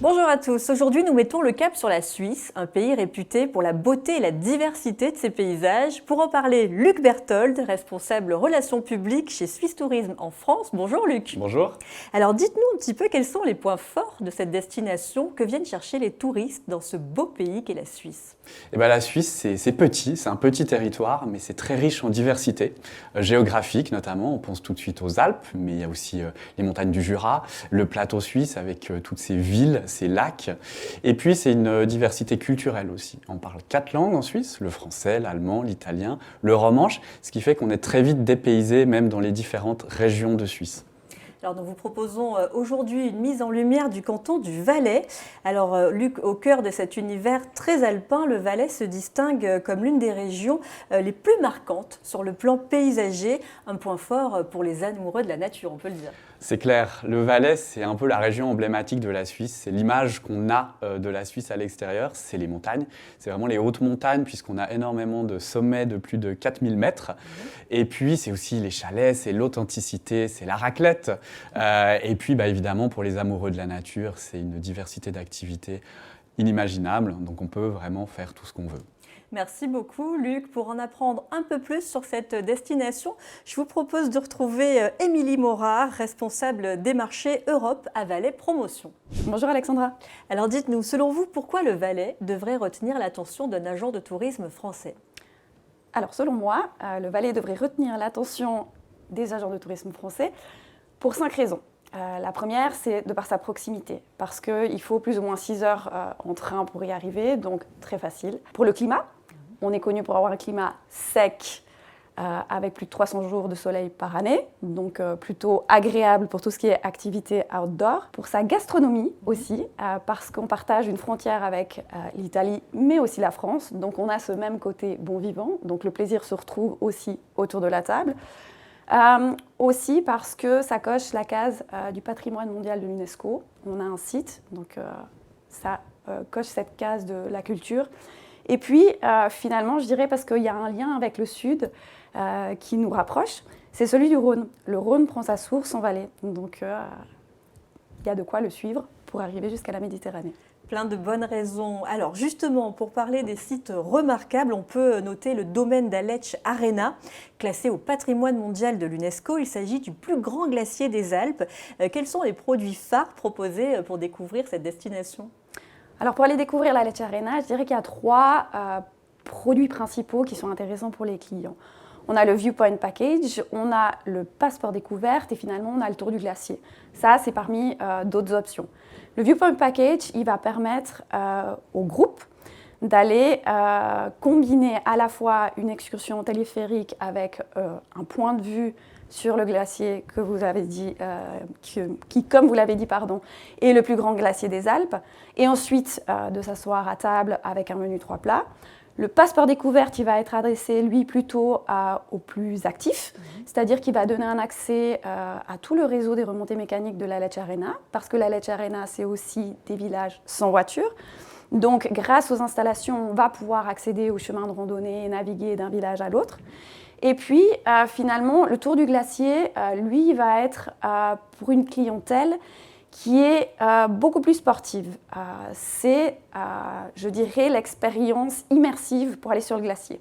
Bonjour à tous, aujourd'hui nous mettons le cap sur la Suisse, un pays réputé pour la beauté et la diversité de ses paysages. Pour en parler, Luc Berthold, responsable relations publiques chez Suisse Tourisme en France. Bonjour Luc. Bonjour. Alors dites-nous un petit peu quels sont les points forts de cette destination que viennent chercher les touristes dans ce beau pays qu'est la Suisse. La Suisse, c'est petit, c'est un petit territoire, mais c'est très riche en diversité géographique notamment. On pense tout de suite aux Alpes, mais il y a aussi les montagnes du Jura, le plateau suisse avec toutes ces villes, ces lacs. Et puis c'est une diversité culturelle aussi. On parle 4 langues en Suisse, le français, l'allemand, l'italien, le romanche, ce qui fait qu'on est très vite dépaysé même dans les différentes régions de Suisse. Alors, nous vous proposons aujourd'hui une mise en lumière du canton du Valais. Alors, Luc, au cœur de cet univers très alpin, le Valais se distingue comme l'une des régions les plus marquantes sur le plan paysager, un point fort pour les amoureux de la nature, on peut le dire. C'est clair, le Valais, c'est un peu la région emblématique de la Suisse. C'est l'image qu'on a de la Suisse à l'extérieur, c'est les montagnes. C'est vraiment les hautes montagnes, puisqu'on a énormément de sommets de plus de 4000 mètres. Et puis, c'est aussi les chalets, c'est l'authenticité, c'est la raclette. Et puis, évidemment, pour les amoureux de la nature, c'est une diversité d'activités inimaginable. Donc, on peut vraiment faire tout ce qu'on veut. Merci beaucoup Luc. Pour en apprendre un peu plus sur cette destination, je vous propose de retrouver Émilie Morard, responsable des marchés Europe à Valais Promotion. Bonjour Alexandra. Alors dites-nous, selon vous, pourquoi le Valais devrait retenir l'attention d'un agent de tourisme français ? Alors selon moi, le Valais devrait retenir l'attention des agents de tourisme français pour 5 raisons. La première, c'est de par sa proximité, parce qu'il faut plus ou moins 6 heures en train pour y arriver, donc très facile. Pour le climat, on est connu pour avoir un climat sec, avec plus de 300 jours de soleil par année, donc plutôt agréable pour tout ce qui est activité outdoor. Pour sa gastronomie aussi, parce qu'on partage une frontière avec l'Italie, mais aussi la France, donc on a ce même côté bon vivant, donc le plaisir se retrouve aussi autour de la table. Aussi parce que ça coche la case du patrimoine mondial de l'UNESCO. On a un site, donc ça coche cette case de la culture. Et puis finalement, je dirais parce qu'il y a un lien avec le sud qui nous rapproche, c'est celui du Rhône. Le Rhône prend sa source en Valais, donc il y a de quoi le suivre pour arriver jusqu'à la Méditerranée. Plein de bonnes raisons. Alors justement, pour parler des sites remarquables, on peut noter le domaine d'Aletsch Arena, classé au patrimoine mondial de l'UNESCO. Il s'agit du plus grand glacier des Alpes. Quels sont les produits phares proposés pour découvrir cette destination ? Alors pour aller découvrir l'Aletsch Arena, je dirais qu'il y a 3 produits principaux qui sont intéressants pour les clients. On a le Viewpoint Package, on a le passeport découverte et finalement on a le tour du glacier. Ça, c'est parmi d'autres options. Le Viewpoint Package, il va permettre au groupe d'aller combiner à la fois une excursion téléphérique avec un point de vue sur le glacier que vous avez dit, qui, comme vous l'avez dit, est le plus grand glacier des Alpes, et ensuite de s'asseoir à table avec un menu 3 plats. Le passeport découverte, il va être adressé, lui, plutôt aux plus actifs, c'est-à-dire qu'il va donner un accès à tout le réseau des remontées mécaniques de l'Aletsch Arena, parce que l'Aletsch Arena, c'est aussi des villages sans voiture. Donc, grâce aux installations, on va pouvoir accéder aux chemins de randonnée et naviguer d'un village à l'autre. Et puis, finalement, le tour du glacier, lui, il va être pour une clientèle qui est beaucoup plus sportive. C'est, je dirais, l'expérience immersive pour aller sur le glacier.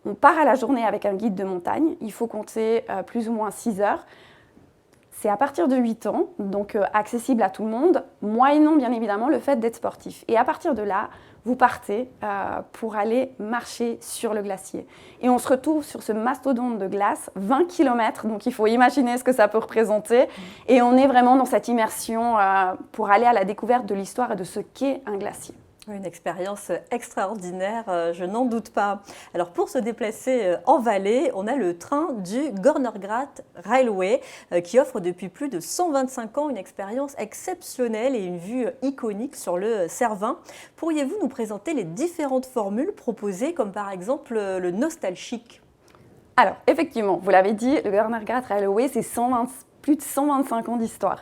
On part à la journée avec un guide de montagne. Il faut compter plus ou moins 6 heures. C'est à partir de 8 ans, donc accessible à tout le monde, moyennant bien évidemment le fait d'être sportif. Et à partir de là, vous partez pour aller marcher sur le glacier. Et on se retrouve sur ce mastodonte de glace, 20 km, donc il faut imaginer ce que ça peut représenter. Et on est vraiment dans cette immersion pour aller à la découverte de l'histoire et de ce qu'est un glacier. Une expérience extraordinaire, je n'en doute pas. Alors pour se déplacer en Valais, on a le train du Gornergrat Railway qui offre depuis plus de 125 ans une expérience exceptionnelle et une vue iconique sur le Cervin. Pourriez-vous nous présenter les différentes formules proposées, comme par exemple le Nostalchic ? Alors effectivement, vous l'avez dit, le Gornergrat Railway, c'est plus de 125 ans d'histoire.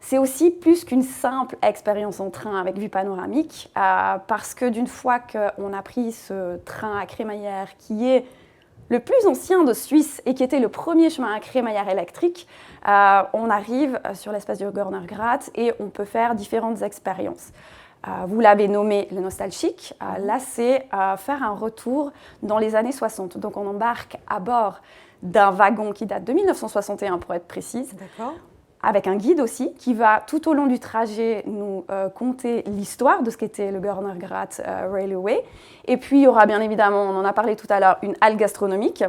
C'est aussi plus qu'une simple expérience en train avec vue panoramique, parce que d'une fois qu'on a pris ce train à crémaillère qui est le plus ancien de Suisse et qui était le premier chemin à crémaillère électrique. On arrive sur l'espace du Gornergrat et on peut faire différentes expériences. Vous l'avez nommé le nostalgique. Là, c'est faire un retour dans les années 60. Donc, on embarque à bord d'un wagon qui date de 1961 pour être précise. D'accord. Avec un guide aussi qui va tout au long du trajet nous conter l'histoire de ce qu'était le Gornergrat Railway. Et puis il y aura bien évidemment, on en a parlé tout à l'heure, une halle gastronomique.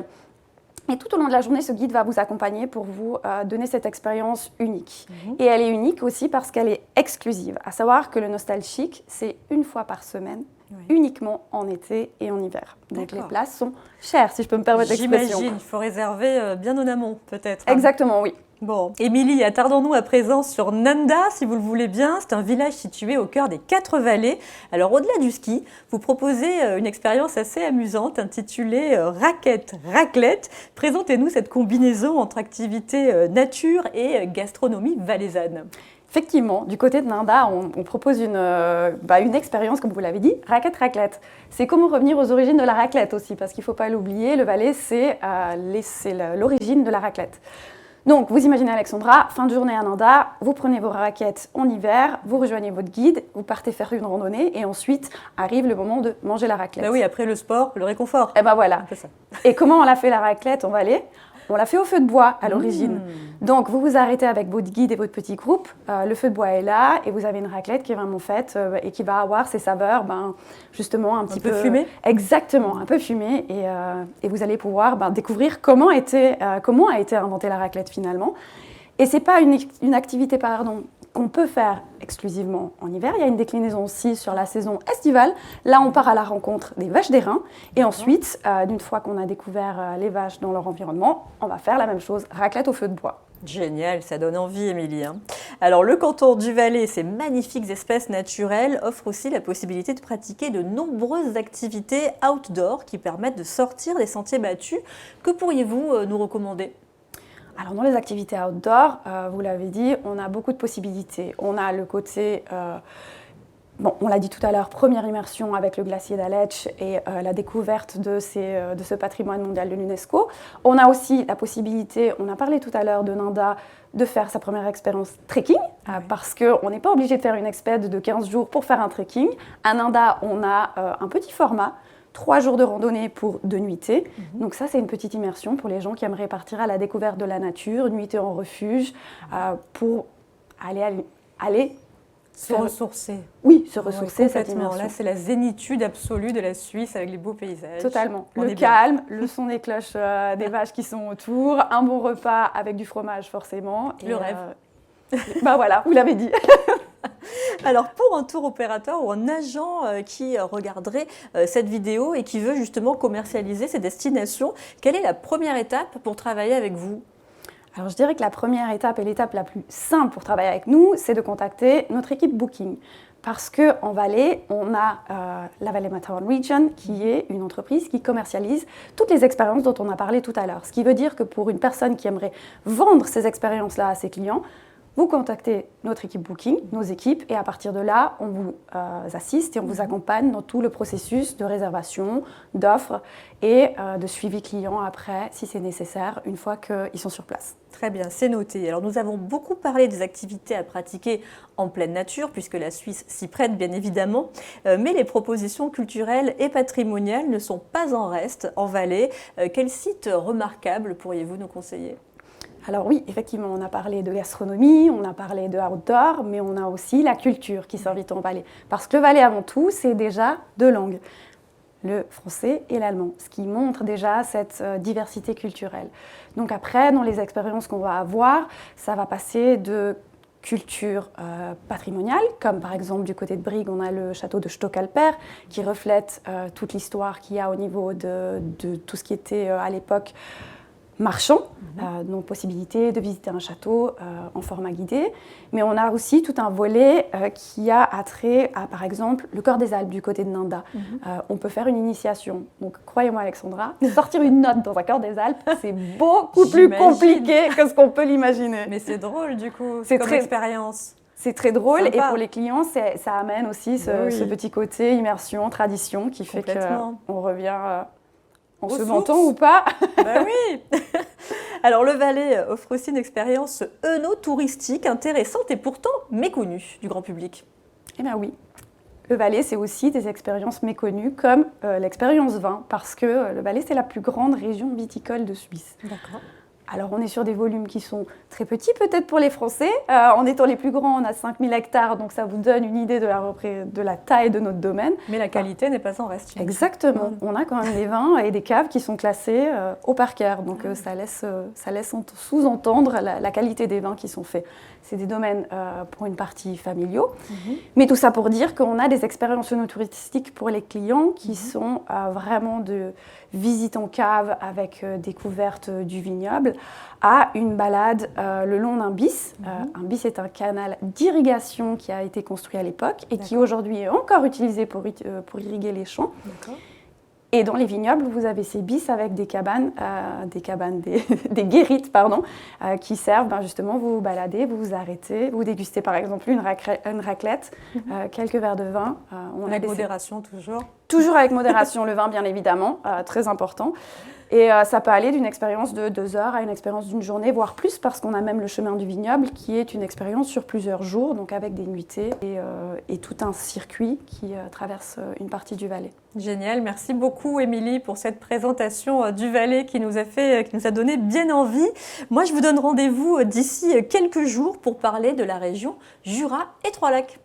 Et tout au long de la journée, ce guide va vous accompagner pour vous donner cette expérience unique. Et elle est unique aussi parce qu'elle est exclusive. À savoir que le nostalgique, c'est une fois par semaine, uniquement en été et en hiver. Donc les places sont chères, si je peux me permettre l'expression. J'imagine, il faut réserver bien en amont peut-être. Exactement, oui. Bon, Émilie, attardons-nous à présent sur Nanda, si vous le voulez bien. C'est un village situé au cœur des 4 vallées. Alors, au-delà du ski, vous proposez une expérience assez amusante intitulée Raquette Raclette. Présentez-nous cette combinaison entre activité nature et gastronomie valaisanne. Effectivement, du côté de Nanda, on propose une expérience, comme vous l'avez dit, raquette raclette. C'est comment revenir aux origines de la raclette aussi, parce qu'il ne faut pas l'oublier, le Valais, c'est l'origine de la raclette. Donc, vous imaginez Alexandra, fin de journée à Nanda, vous prenez vos raquettes en hiver, vous rejoignez votre guide, vous partez faire une randonnée et ensuite arrive le moment de manger la raclette. Bah oui, après le sport, le réconfort. Et ben voilà. Un peu ça. Et comment on l'a fait la raclette en Valais ? On l'a fait au feu de bois à l'origine. Donc, vous vous arrêtez avec votre guide et votre petit groupe. Le feu de bois est là et vous avez une raclette qui est vraiment faite et qui va avoir ses saveurs, justement, un petit peu fumées. Exactement, un peu fumées. Et vous allez pouvoir découvrir comment a été inventée la raclette finalement. Et ce n'est pas une activité, qu'on peut faire exclusivement en hiver. Il y a une déclinaison aussi sur la saison estivale. Là, on part à la rencontre des vaches d'airain. Et ensuite, d'une fois qu'on a découvert les vaches dans leur environnement, on va faire la même chose, raclette au feu de bois. Génial, ça donne envie, Émilie. Alors, le canton du Valais, ces magnifiques espèces naturelles offrent aussi la possibilité de pratiquer de nombreuses activités outdoor qui permettent de sortir des sentiers battus. Que pourriez-vous nous recommander ? Alors dans les activités outdoor, vous l'avez dit, on a beaucoup de possibilités. On a le côté, on l'a dit tout à l'heure, première immersion avec le glacier d'Aletsch et la découverte de ce patrimoine mondial de l'UNESCO. On a aussi la possibilité, on a parlé tout à l'heure de Nanda, de faire sa première expérience trekking, parce qu'on n'est pas obligé de faire une expédition de 15 jours pour faire un trekking. À Nanda, on a un petit format, 3 jours de randonnée pour 2 nuitées. Donc ça, c'est une petite immersion pour les gens qui aimeraient partir à la découverte de la nature, une nuitée en refuge, pour aller se ressourcer. Oui, se ressourcer, cette complètement. immersion. Là, c'est la zénitude absolue de la Suisse avec les beaux paysages. Totalement. On Le est bien. calme, le son des cloches des vaches qui sont autour, un bon repas avec du fromage forcément. Le rêve. Voilà, vous l'avez dit. Alors, pour un tour opérateur ou un agent qui regarderait cette vidéo et qui veut justement commercialiser ses destinations, quelle est la première étape pour travailler avec vous ? Alors, je dirais que la première étape et l'étape la plus simple pour travailler avec nous, c'est de contacter notre équipe Booking. Parce qu'en Valais, on a la Valais Matterhorn Region, qui est une entreprise qui commercialise toutes les expériences dont on a parlé tout à l'heure. Ce qui veut dire que pour une personne qui aimerait vendre ces expériences-là à ses clients, vous contactez notre équipe Booking, nos équipes, et à partir de là, on vous assiste et on vous accompagne dans tout le processus de réservation, d'offres et de suivi client après, si c'est nécessaire, une fois qu'ils sont sur place. Très bien, c'est noté. Alors nous avons beaucoup parlé des activités à pratiquer en pleine nature, puisque la Suisse s'y prête bien évidemment, mais les propositions culturelles et patrimoniales ne sont pas en reste en Valais. Quel site remarquable pourriez-vous nous conseiller ? Alors oui, effectivement, on a parlé de gastronomie, on a parlé de outdoor, mais on a aussi la culture qui s'invite en Valais. Parce que le Valais, avant tout, c'est déjà 2 langues, le français et l'allemand, ce qui montre déjà cette diversité culturelle. Donc après, dans les expériences qu'on va avoir, ça va passer de culture patrimoniale, comme par exemple du côté de Brigue, on a le château de Stockalper, qui reflète toute l'histoire qu'il y a au niveau de tout ce qui était à l'époque marchand, donc possibilité de visiter un château en format guidé. Mais on a aussi tout un volet qui a attrait à, par exemple, le Corps des Alpes du côté de Nanda. On peut faire une initiation. Donc, croyez-moi, Alexandra, sortir une note dans un Corps des Alpes, c'est beaucoup plus compliqué que ce qu'on peut l'imaginer. Mais c'est drôle, du coup, c'est comme très expérience. C'est très drôle. Sympa. Et pour les clients, ça amène aussi ce petit côté immersion, tradition qui fait qu'on revient en Aux se sources. vantant ou pas. Bah oui. Alors le Valais offre aussi une expérience œnotouristique intéressante et pourtant méconnue du grand public. Eh bien oui, le Valais, c'est aussi des expériences méconnues comme l'expérience vin, parce que le Valais, c'est la plus grande région viticole de Suisse. D'accord. Alors on est sur des volumes qui sont très petits peut-être pour les Français. En étant les plus grands, on a 5000 hectares, donc ça vous donne une idée de la taille de notre domaine. Mais la qualité n'est pas en reste. Exactement. On a quand même des vins et des caves qui sont classés au Parker. Donc ça laisse sous-entendre la qualité des vins qui sont faits. C'est des domaines pour une partie familiaux. Mais tout ça pour dire qu'on a des expériences œnotouristiques pour les clients qui sont vraiment de visite en cave avec découverte du vignoble à une balade le long d'un bis. Un bis est un canal d'irrigation qui a été construit à l'époque et qui aujourd'hui est encore utilisé pour irriguer les champs. D'accord. Et dans les vignobles, vous avez ces bis avec des cabanes, des guérites, pardon, qui servent justement, vous vous baladez, vous vous arrêtez, vous dégustez par exemple une raclette, quelques verres de vin. Avec modération toujours. Toujours avec modération, le vin bien évidemment, très important. Et ça peut aller d'une expérience de 2 heures à une expérience d'une journée, voire plus, parce qu'on a même le chemin du vignoble qui est une expérience sur plusieurs jours, donc avec des nuitées et tout un circuit qui traverse une partie du Valais. Génial, merci beaucoup Émilie pour cette présentation du Valais qui nous a donné bien envie. Moi je vous donne rendez-vous d'ici quelques jours pour parler de la région Jura et Trois-Lacs.